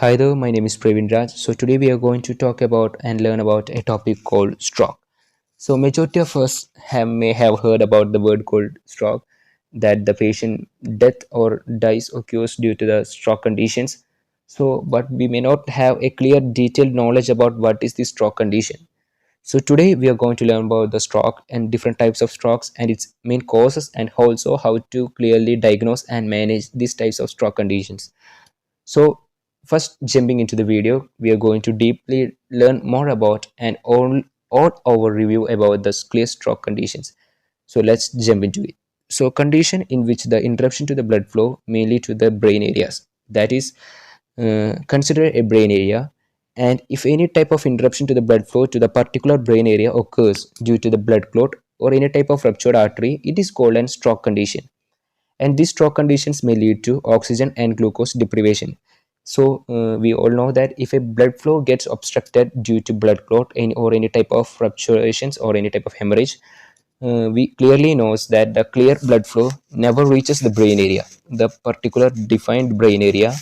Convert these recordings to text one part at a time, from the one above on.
Hi there, my name is Praveen Raj. So today we are going to talk about and learn about a topic called stroke. So majority of us may have heard about the word called stroke, that the patient death or dies occurs due to the stroke conditions. But we may not have a clear detailed knowledge about what is the stroke condition. So today we are going to learn about the stroke and different types of strokes and its main causes, and also how to clearly diagnose and manage these types of stroke conditions. So, first jumping into the video, we are going to deeply learn more about an all overview about the clear stroke conditions. So, let's jump into it. So, condition in which the interruption to the blood flow mainly to the brain areas, that is, consider a brain area, and if any type of interruption to the blood flow to the particular brain area occurs due to the blood clot or any type of ruptured artery, it is called an stroke condition, and these stroke conditions may lead to oxygen and glucose deprivation. We all know that if a blood flow gets obstructed due to blood clot or any type of rupturations or any type of hemorrhage, we clearly knows that the clear blood flow never reaches the brain area. The particular defined brain area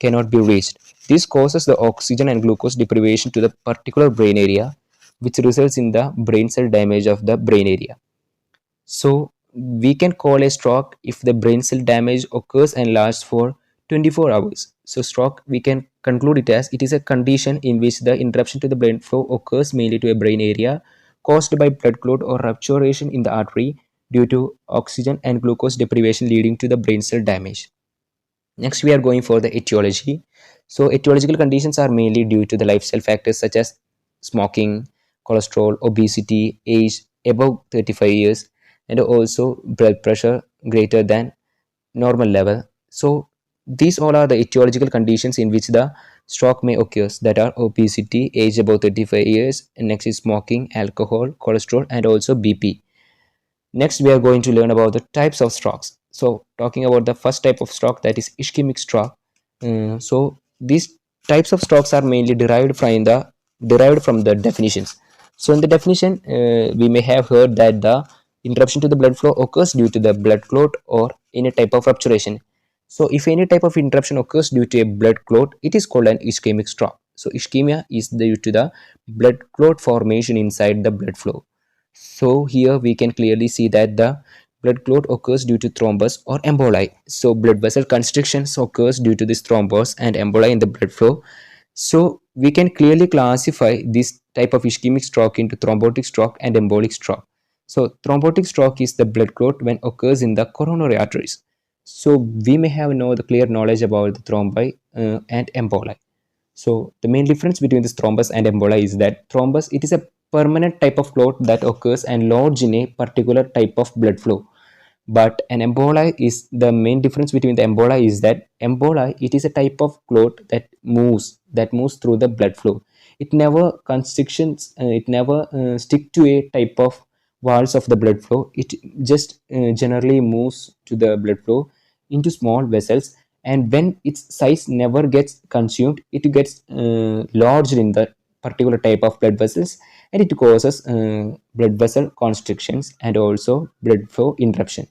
cannot be reached. This causes the oxygen and glucose deprivation to the particular brain area, which results in the brain cell damage of the brain area. So we can call a stroke if the brain cell damage occurs and lasts for 24 hours. So stroke, we can conclude it as it is a condition in which the interruption to the brain flow occurs mainly to a brain area caused by blood clot or rupturation in the artery due to oxygen and glucose deprivation leading to the brain cell damage. Next, we are going for the etiology. So etiological conditions are mainly due to the lifestyle factors such as smoking, cholesterol, obesity, age above 35 years, and also blood pressure greater than normal level. So these all are the etiological conditions in which the stroke may occur, that are obesity, age above 35 years, and next is smoking, alcohol, cholesterol, and also BP. Next, we are going to learn about the types of strokes. So, talking about the first type of stroke, that is ischemic stroke. These types of strokes are mainly derived from the definitions. So, in the definition, we may have heard that the interruption to the blood flow occurs due to the blood clot or any type of rupturation. So, if any type of interruption occurs due to a blood clot, it is called an ischemic stroke. So, ischemia is due to the blood clot formation inside the blood flow. So here we can clearly see that the blood clot occurs due to thrombus or emboli. So blood vessel constrictions occurs due to this thrombus and emboli in the blood flow. So we can clearly classify this type of ischemic stroke into thrombotic stroke and embolic stroke. So thrombotic stroke is the blood clot when occurs in the coronary arteries. So we may have the clear knowledge about the thrombi and emboli. So the main difference between this thrombus and emboli is that thrombus, it is a permanent type of clot that occurs and lodge in a particular type of blood flow. But an emboli is the main difference between the emboli is that emboli, it is a type of clot that moves through the blood flow. It never constrictions, it never stick to a type of walls of the blood flow. It just generally moves to the blood flow into small vessels, and when its size never gets consumed, it gets lodged in the particular type of blood vessels, and it causes blood vessel constrictions and also blood flow interruption.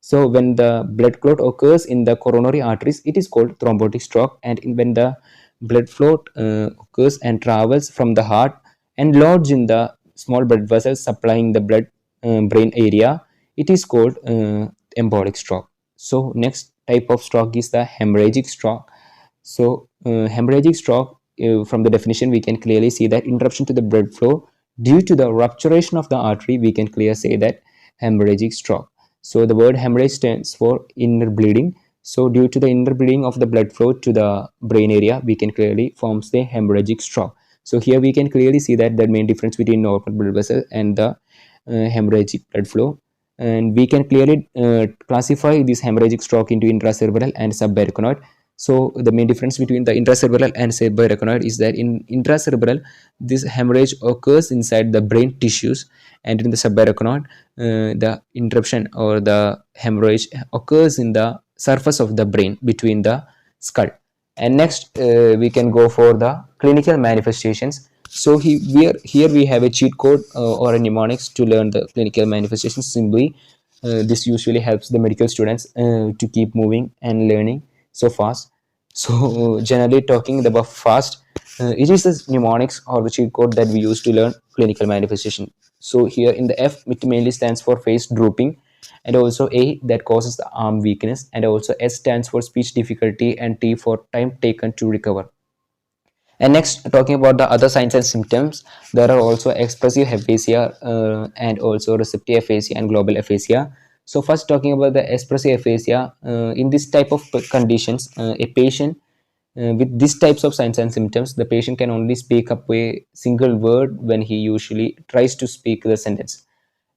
So when the blood clot occurs in the coronary arteries, it is called thrombotic stroke, and when the blood flow occurs and travels from the heart and lodges in the small blood vessels supplying the blood brain area, it is called embolic stroke. So next type of stroke is the hemorrhagic stroke. So hemorrhagic stroke, from the definition, we can clearly see that interruption to the blood flow due to the rupturation of the artery. We can clearly say that hemorrhagic stroke. So the word hemorrhage stands for inner bleeding. So due to the inner bleeding of the blood flow to the brain area, we can clearly forms the hemorrhagic stroke. So here we can clearly see that the main difference between normal blood vessel and the hemorrhagic blood flow, and we can clearly classify this hemorrhagic stroke into intracerebral and subarachnoid. So the main difference between the intracerebral and subarachnoid is that in intracerebral, this hemorrhage occurs inside the brain tissues, and in the subarachnoid, the interruption or the hemorrhage occurs in the surface of the brain between the skull. And next, we can go for the clinical manifestations. So here we have a cheat code or a mnemonics to learn the clinical manifestations simply. This usually helps the medical students to keep moving and learning so fast. So generally talking about fast, it is the mnemonics or the cheat code that we use to learn clinical manifestation. So here in the F, it mainly stands for face drooping, and also A, that causes the arm weakness, and also S stands for speech difficulty, and T for time taken to recover. And next, talking about the other signs and symptoms, there are also expressive aphasia and also receptive aphasia and global aphasia. So first, talking about the expressive aphasia, in this type of conditions, a patient with these types of signs and symptoms, the patient can only speak up a single word when he usually tries to speak the sentence.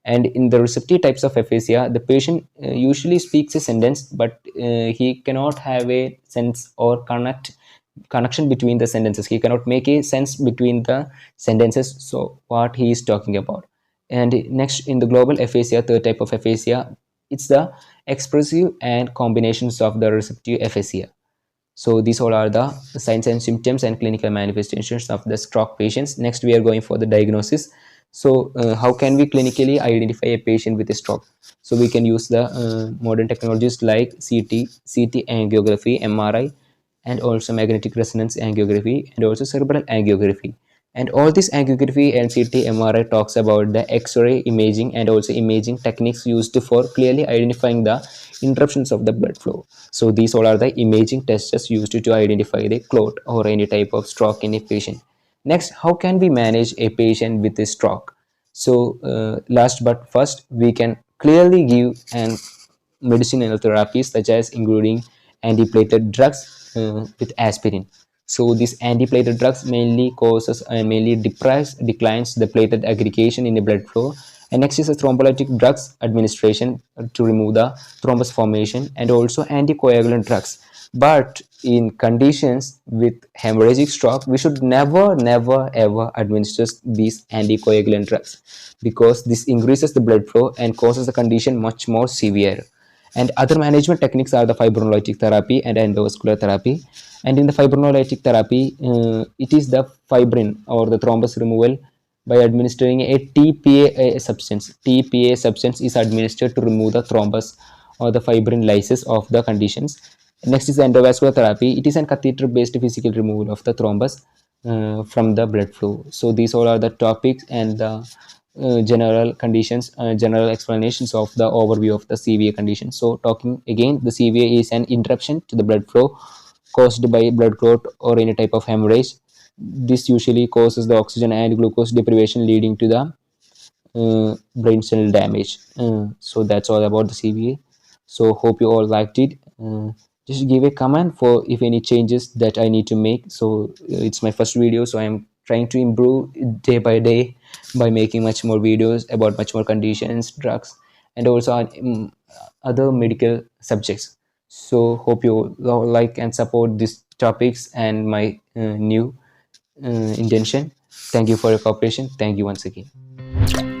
And in the receptive types of aphasia, the patient usually speaks a sentence, but he cannot have a sense or connection between the sentences. He cannot make a sense between the sentences, so what he is talking about. And next, in the global aphasia, third type of aphasia, it's the expressive and combinations of the receptive aphasia. So these all are the signs and symptoms and clinical manifestations of the stroke patients. Next, we are going for the diagnosis. So how can we clinically identify a patient with a stroke? So we can use the modern technologies like CT angiography, MRI, and also magnetic resonance angiography, and also cerebral angiography. And all this angiography and CT MRI talks about the X-ray imaging and also imaging techniques used for clearly identifying the interruptions of the blood flow. So these all are the imaging tests used to identify the clot or any type of stroke in a patient. Next, how can we manage a patient with a stroke? So last but first, we can clearly give an medicinal therapies such as including antiplatelet drugs with aspirin. So these antiplatelet drugs mainly causes and mainly declines the platelet aggregation in the blood flow. And next is the thrombolytic drugs administration to remove the thrombus formation, and also anticoagulant drugs. But in conditions with hemorrhagic stroke, we should never ever administer these anticoagulant drugs, because this increases the blood flow and causes the condition much more severe. And other management techniques are the fibrinolytic therapy and endovascular therapy. And in the fibrinolytic therapy, it is the fibrin or the thrombus removal by administering a TPA substance. TPA substance is administered to remove the thrombus or the fibrin lysis of the conditions. Next is the endovascular therapy. It is a catheter-based physical removal of the thrombus from the blood flow. So these all are the topics and the general conditions, general explanations of the overview of the CVA condition. So talking again, the CVA is an interruption to the blood flow caused by blood clot or any type of hemorrhage. This usually causes the oxygen and glucose deprivation, leading to the brain cell damage. So that's all about the CVA. So hope you all liked it. Just give a comment for if any changes that I need to make. So it's my first video, so I'm trying to improve day by day by making much more videos about much more conditions, drugs, and also other medical subjects. So hope you like and support these topics and my new intention. Thank you for your cooperation. Thank you once again.